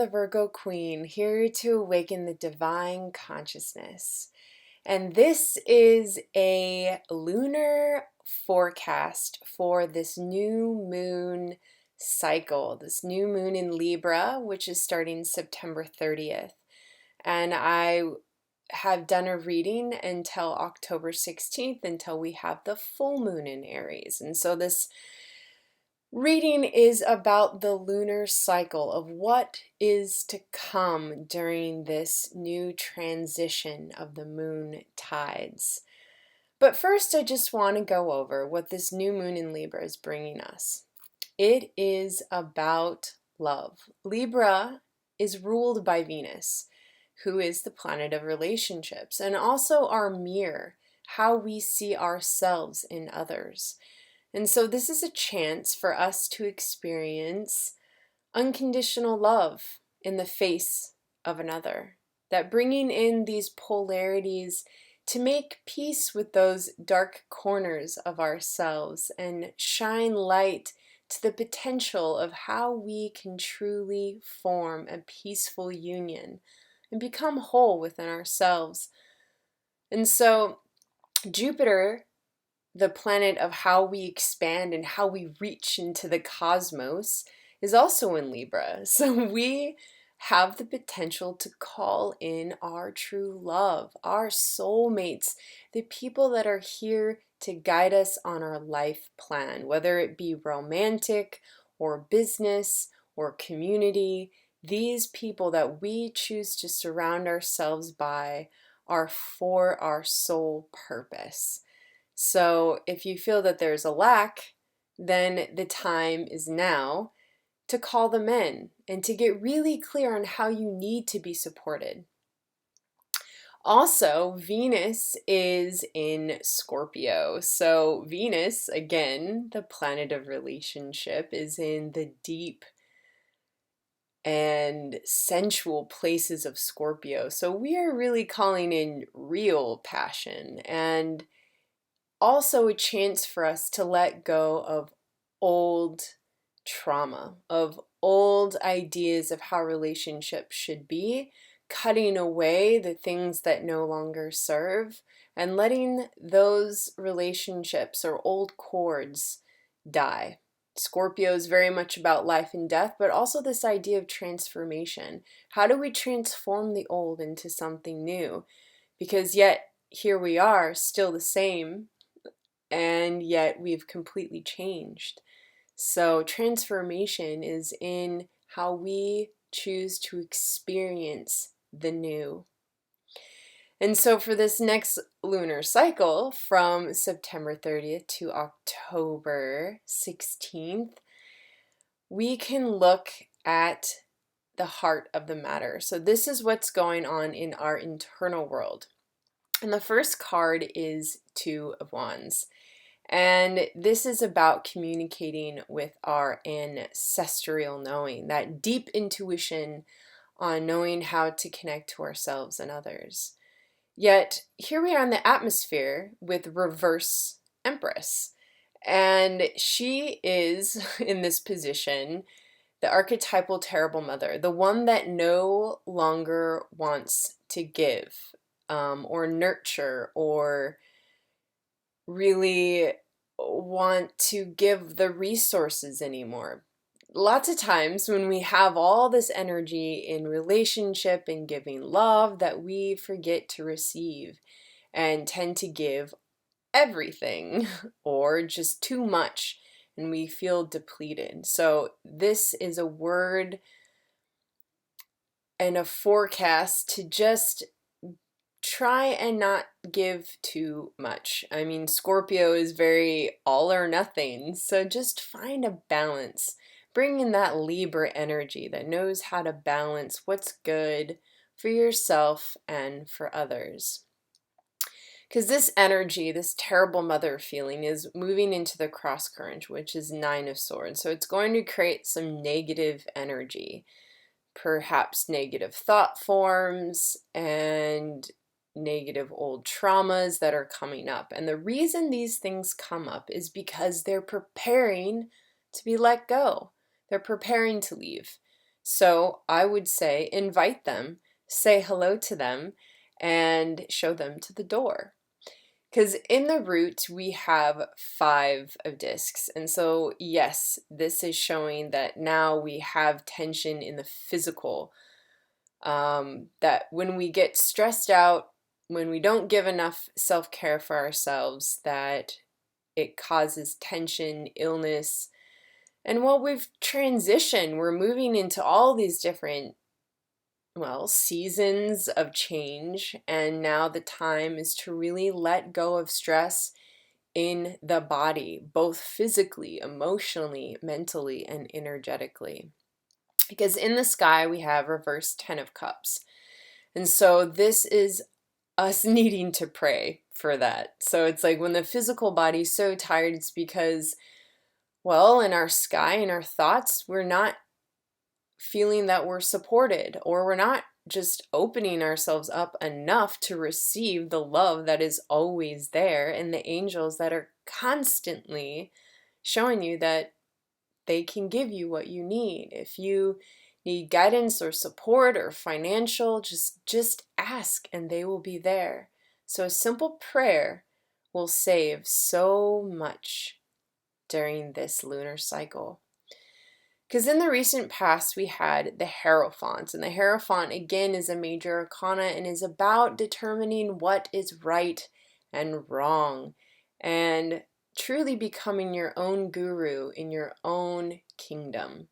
the Virgo Queen, here to awaken the divine consciousness. And this is a lunar forecast for this new moon cycle, this new moon in Libra, which is starting September 30th. And I have done a reading until October 16th, until we have the full moon in Aries. And so this reading is about the lunar cycle of what is to come during this new transition of the moon tides. But first, I just want to go over what this new moon in Libra is bringing us. It is about love. Libra is ruled by Venus, who is the planet of relationships, and also our mirror, how we see ourselves in others. And so this is a chance for us to experience unconditional love in the face of another. That bringing in these polarities to make peace with those dark corners of ourselves and shine light to the potential of how we can truly form a peaceful union and become whole within ourselves. And so Jupiter, the planet of how we expand and how we reach into the cosmos, is also in Libra. So we have the potential to call in our true love, our soulmates, the people that are here to guide us on our life plan, whether it be romantic or business or community. These people that we choose to surround ourselves by are for our soul purpose. So if you feel that there's a lack, then the time is now to call them in and to get really clear on how you need to be supported. Also, Venus is in Scorpio. So Venus, again, the planet of relationship, is in the deep and sensual places of Scorpio. So we are really calling in real passion and also a chance for us to let go of old trauma, of old ideas of how relationships should be, cutting away the things that no longer serve, and letting those relationships or old cords die. Scorpio is very much about life and death, but also this idea of transformation. How do we transform the old into something new? Because yet, here we are, still the same, and yet we've completely changed. So transformation is in how we choose to experience the new. And so for this next lunar cycle from September 30th to October 16th, we can look at the heart of the matter. So this is what's going on in our internal world. And the first card is Two of Wands. And this is about communicating with our ancestral knowing, that deep intuition on knowing how to connect to ourselves and others. Yet, here we are in the atmosphere with reverse Empress. And she is, in this position, the archetypal terrible mother, the one that no longer wants to give or nurture or really want to give the resources anymore. Lots of times when we have all this energy in relationship and giving love, that we forget to receive and tend to give everything or just too much, and we feel depleted. So this is a word and a forecast to just try and not give too much. I mean, Scorpio is very all or nothing, so just find a balance. Bring in that Libra energy that knows how to balance what's good for yourself and for others. Because this energy, this terrible mother feeling, is moving into the cross current, which is Nine of Swords. So it's going to create some negative energy, perhaps negative thought forms and negative old traumas that are coming up. And the reason these things come up is because they're preparing to be let go. They're preparing to leave. So I would say invite them, say hello to them, and show them to the door. Because in the root, we have 5 of discs. And so, yes, this is showing that now we have tension in the physical. That when we get stressed out, when we don't give enough self-care for ourselves, that it causes tension, illness. And while we've transitioned, we're moving into all these different, seasons of change. And now the time is to really let go of stress in the body, both physically, emotionally, mentally, and energetically. Because in the sky, we have reverse 10 of cups. And so this is us needing to pray for that. So it's like when the physical body's so tired, it's because, in our sky, in our thoughts, we're not feeling that we're supported, or we're not just opening ourselves up enough to receive the love that is always there, and the angels that are constantly showing you that they can give you what you need. If you need guidance or support or financial, just ask and they will be there. So a simple prayer will save so much during this lunar cycle. Because in the recent past, we had the Hierophant, and the Hierophant again is a major arcana and is about determining what is right and wrong, and truly becoming your own guru in your own kingdom.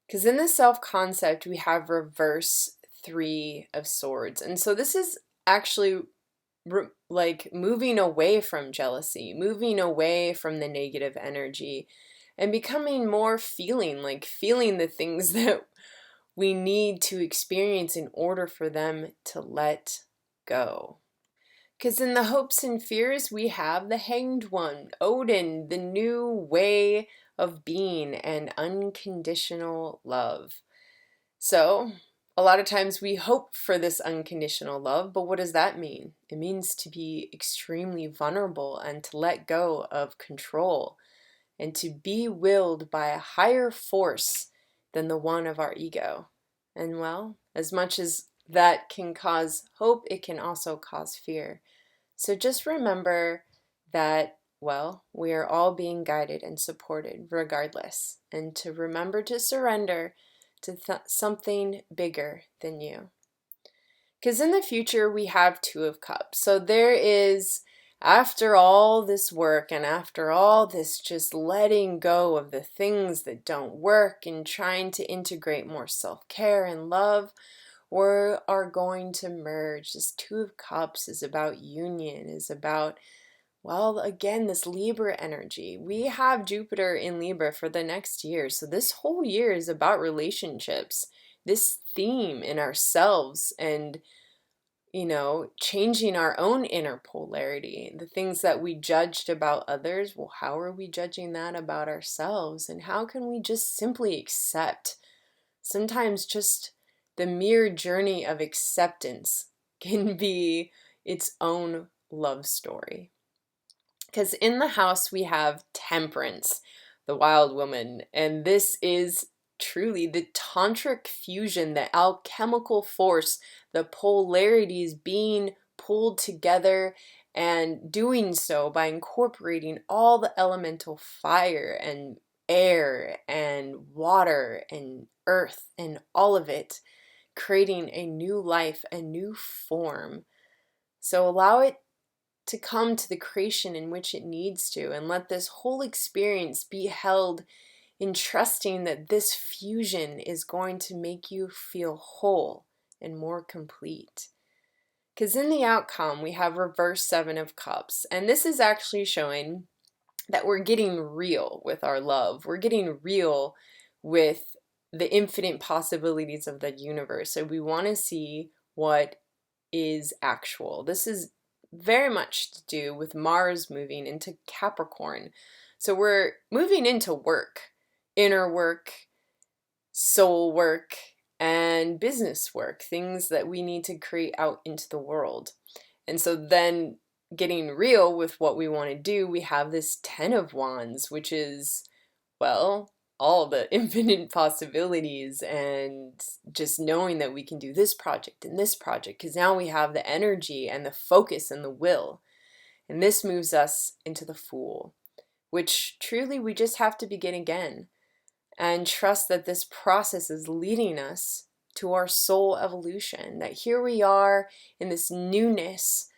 Because in the self-concept, we have reverse 3 of Swords. And so this is actually like moving away from jealousy, moving away from the negative energy, and becoming more feeling the things that we need to experience in order for them to let go. Because in the hopes and fears, we have the Hanged One, Odin, the new way of being and unconditional love. So, a lot of times we hope for this unconditional love, but what does that mean? It means to be extremely vulnerable and to let go of control and to be willed by a higher force than the one of our ego. And as much as that can cause hope, it can also cause fear. So just remember that, we are all being guided and supported regardless, and to remember to surrender to something bigger than you. Because in the future, we have 2 of Cups. So there is, after all this work and after all this just letting go of the things that don't work and trying to integrate more self-care and love, we are going to merge. This 2 of Cups is about union, is about, again, this Libra energy. We have Jupiter in Libra for the next year. So this whole year is about relationships, this theme in ourselves, and, changing our own inner polarity. The things that we judged about others, how are we judging that about ourselves? And how can we just simply accept? Sometimes just the mere journey of acceptance can be its own love story. Because in the house we have Temperance, the wild woman, and this is truly the tantric fusion, the alchemical force, the polarities being pulled together, and doing so by incorporating all the elemental fire and air and water and earth and all of it, creating a new life, a new form. So allow it to come to the creation in which it needs to, and let this whole experience be held in trusting that this fusion is going to make you feel whole and more complete. Because in the outcome, we have reverse 7 of Cups, and this is actually showing that we're getting real with our love. We're getting real with the infinite possibilities of the universe. So we want to see what is actual. This is very much to do with Mars moving into Capricorn. So we're moving into work, inner work, soul work, and business work, things that we need to create out into the world. And so then getting real with what we want to do, we have this 10 of Wands, which is, all the infinite possibilities, and just knowing that we can do this project and this project, because now we have the energy and the focus and the will. And this moves us into the Fool, which truly we just have to begin again and trust that this process is leading us to our soul evolution, that here we are in this newness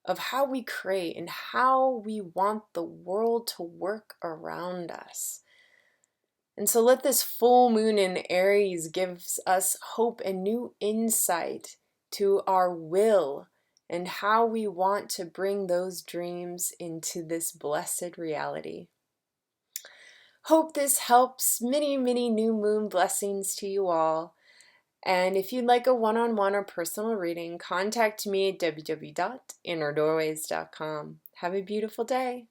of how we create and how we want the world to work around us. And so let this full moon in Aries gives us hope and new insight to our will and how we want to bring those dreams into this blessed reality. Hope this helps. Many, many new moon blessings to you all. And if you'd like a one-on-one or personal reading, contact me at www.innerdoorways.com. Have a beautiful day.